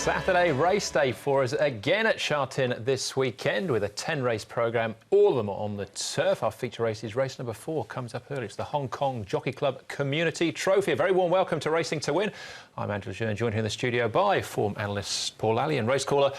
Saturday race day for us again at Sha Tin this weekend with a 10-race programme, all of them on the turf. Our feature race is race number 4, comes up early. It's the Hong Kong Jockey Club Community Trophy. A very warm welcome to Racing to Win. I'm Andrew Jean, joined here in the studio by form analyst Paul Lally and race caller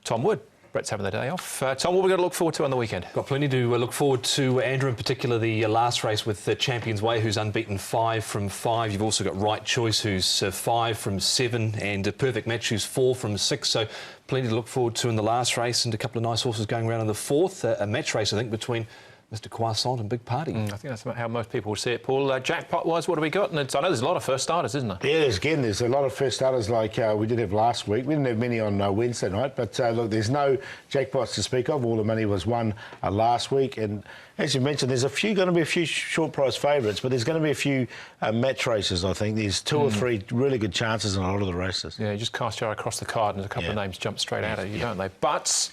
Tom Wood. Brett's having the day off. Tom, what are we going to look forward to on the weekend? Got plenty to look forward to, Andrew, in particular the last race with Champions Way, who's unbeaten 5 from 5. You've also got Right Choice, who's 5 from 7, and a Perfect Match, who's 4 from 6. So plenty to look forward to in the last race, and a couple of nice horses going around in the fourth. A match race, I think, between Mr. Croissant and Big Party. I think that's how most people will see it, Paul. Jackpot-wise, what have we got? And I know there's a lot of first starters, isn't there? Yeah, there's a lot of first starters like we did have last week. We didn't have many on Wednesday night, but look, there's no jackpots to speak of. All the money was won last week, and as you mentioned, there's going to be a few short price favourites, but there's going to be a few match races, I think. There's 2 or 3 really good chances in a lot of the races. Yeah, you just cast your eye across the card and a couple of names jump straight out at you, don't they? But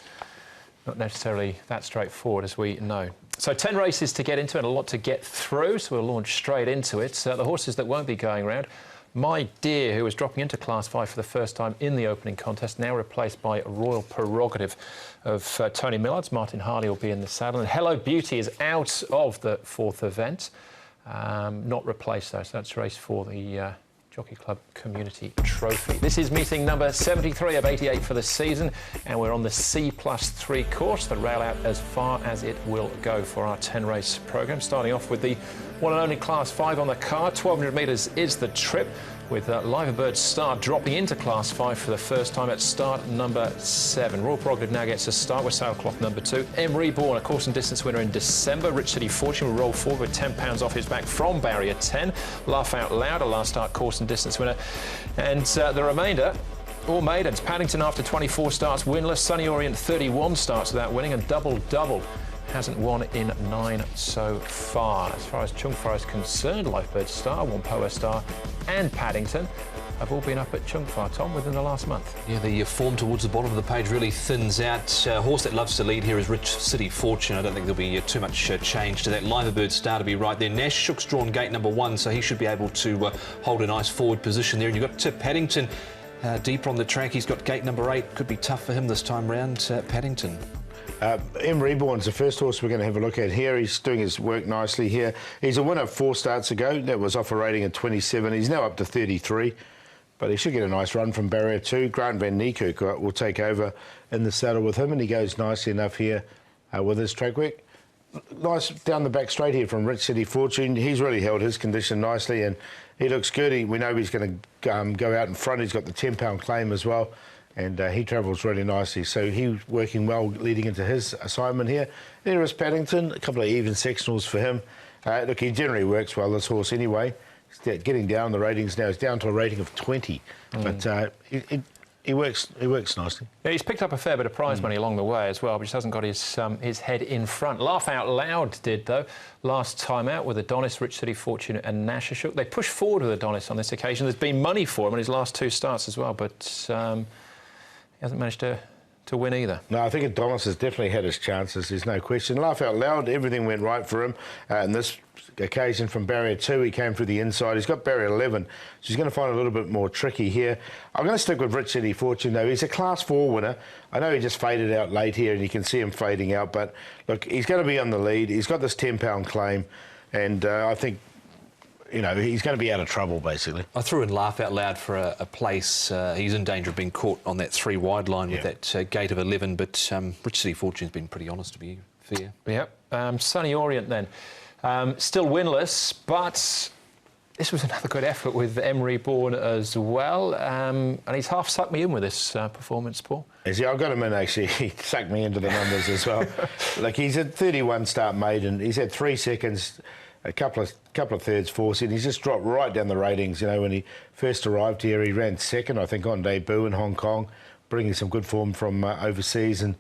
not necessarily that straightforward, as we know. So 10 races to get into and a lot to get through, so we'll launch straight into it. The horses that won't be going round, My Dear, who was dropping into Class 5 for the first time in the opening contest, now replaced by Royal Prerogative of Tony Millard's. Martin Harley will be in the saddle. And Hello Beauty is out of the 4th event, not replaced though, so that's race 4, the Jockey Club Community Trophy. This is meeting number 73 of 88 for the season, and we're on the C+3 course, the rail out as far as it will go for our 10-race programme. Starting off with the one and only Class 5 on the card. 1,200 metres is the trip, with Live Bird Star dropping into Class 5 for the first time at start number 7. Royal Prerogative now gets a start with sailcloth number 2. M. Reborn, a course and distance winner in December. Rich City Fortune will roll forward with £10 off his back from barrier 10. Laugh Out Loud, a last start course and distance winner. And the remainder, all maidens. Paddington after 24 starts winless. Sunny Orient 31 starts without winning, and Double hasn't won in 9 so far. As far as Chung Fa is concerned, Lifebird Star, Wampoa Star and Paddington have all been up at Chung Fa, Tom, within the last month. Yeah, the form towards the bottom of the page really thins out. A horse that loves to lead here is Rich City Fortune. I don't think there'll be too much change to that. Live Bird Star to be right there. Nash Shook's drawn gate number 1, so he should be able to hold a nice forward position there. And you've got Paddington deeper on the track. He's got gate number 8. Could be tough for him this time round, Paddington. M. Reborn's the first horse we're going to have a look at here. He's doing his work nicely here. He's a winner 4 starts ago. That was off a rating of 27. He's now up to 33, but he should get a nice run from barrier 2. Grant Van Niekerk will take over in the saddle with him, and he goes nicely enough here with his track work. Nice down the back straight here from Rich City Fortune. He's really held his condition nicely, and he looks good. We know he's going to go out in front. He's got the £10 claim as well. And he travels really nicely, so he's working well leading into his assignment here. There is Paddington, a couple of even sectionals for him. Look, he generally works well, this horse anyway. He's getting down the ratings now. He's down to a rating of 20, but he works nicely. Yeah, he's picked up a fair bit of prize money along the way as well, but just hasn't got his head in front. Laugh Out Loud did, though, last time out with Adonis, Rich City Fortune and Nash Shook. They pushed forward with Adonis on this occasion. There's been money for him in his last 2 starts as well, but he hasn't managed to win either. No, I think Adonis has definitely had his chances, there's no question. Laugh Out Loud, everything went right for him. In this occasion from barrier 2, he came through the inside. He's got barrier 11, so he's going to find it a little bit more tricky here. I'm going to stick with Rich City Fortune, though. He's a Class 4 winner. I know he just faded out late here, and you can see him fading out, but look, he's going to be on the lead. He's got this £10 claim, and I think, you know, he's going to be out of trouble, basically. I threw in Laugh Out Loud for a place. He's in danger of being caught on that 3 wide line with that gate of 11, but Rich City Fortune's been pretty honest, to be fair. Yep. Sunny Orient then. Still winless, but this was another good effort with M. Reborn as well. And he's half sucked me in with this performance, Paul. Yeah, I've got him in, actually. He sucked me into the numbers as well. Like, he's a 31 start maiden. He's had 3 seconds, a couple of thirds, 4th, and he's just dropped right down the ratings. You know, when he first arrived here, he ran 2nd, I think, on debut in Hong Kong, bringing some good form from overseas, and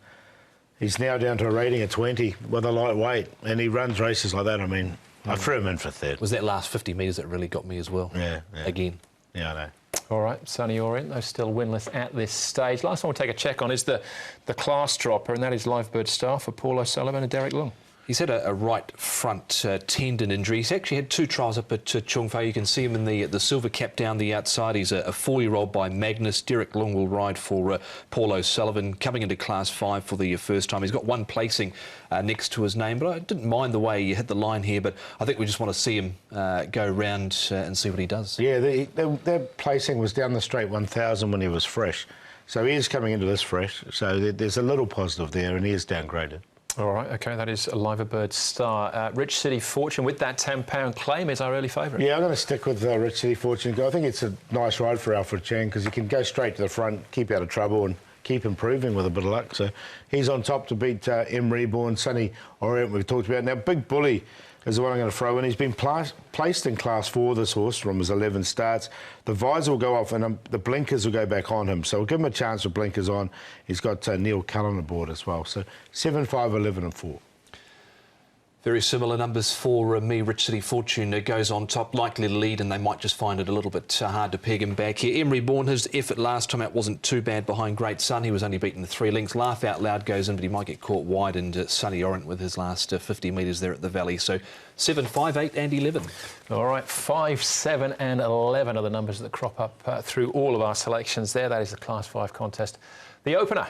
he's now down to a rating of 20 with a lightweight, and he runs races like that. I mean, I threw him in for 3rd. Was that last 50 metres that really got me as well? Yeah. Again. Yeah, I know. All right, Sunny Orient, though still winless at this stage. Last one we'll take a check on is the class dropper, and that is Live Bird Star for Paul O'Sullivan and Derek Long. He's had a right front tendon injury. He's actually had 2 trials up at Chung Fei. You can see him in the silver cap down the outside. He's a 4-year-old by Magnus. Derek Long will ride for Paul O'Sullivan, coming into Class 5 for the first time. He's got 1 placing next to his name, but I didn't mind the way he hit the line here, but I think we just want to see him go round and see what he does. Yeah, their placing was down the straight 1,000 when he was fresh. So he is coming into this fresh, so there's a little positive there, and he is downgraded. All right, OK, that is a Liver Bird Star. Rich City Fortune with that £10 claim is our early favourite. Yeah, I'm going to stick with Rich City Fortune. I think it's a nice ride for Alfred Chan because he can go straight to the front, keep out of trouble and keep improving with a bit of luck. So he's on top to beat M Reborn, Sunny Orient we've talked about. Now, Big Bully is the one I'm going to throw in. He's been placed in Class 4, this horse, from his 11 starts. The visor will go off and the blinkers will go back on him. So we'll give him a chance with blinkers on. He's got Neil Cullen aboard as well. So 7, 5, 11 and 4. Very similar numbers for me. Rich City Fortune goes on top, likely to lead, and they might just find it a little bit hard to peg him back here. Emery Bourne, his effort last time out wasn't too bad behind Great Sun. He was only beaten 3 lengths. Laugh Out Loud goes in, but he might get caught wide, and Sunny Orient with his last 50 metres there at the Valley. So 7, 5, 8 and 11. All right, 5, 7 and 11 are the numbers that crop up through all of our selections there. That is the Class 5 contest. The opener.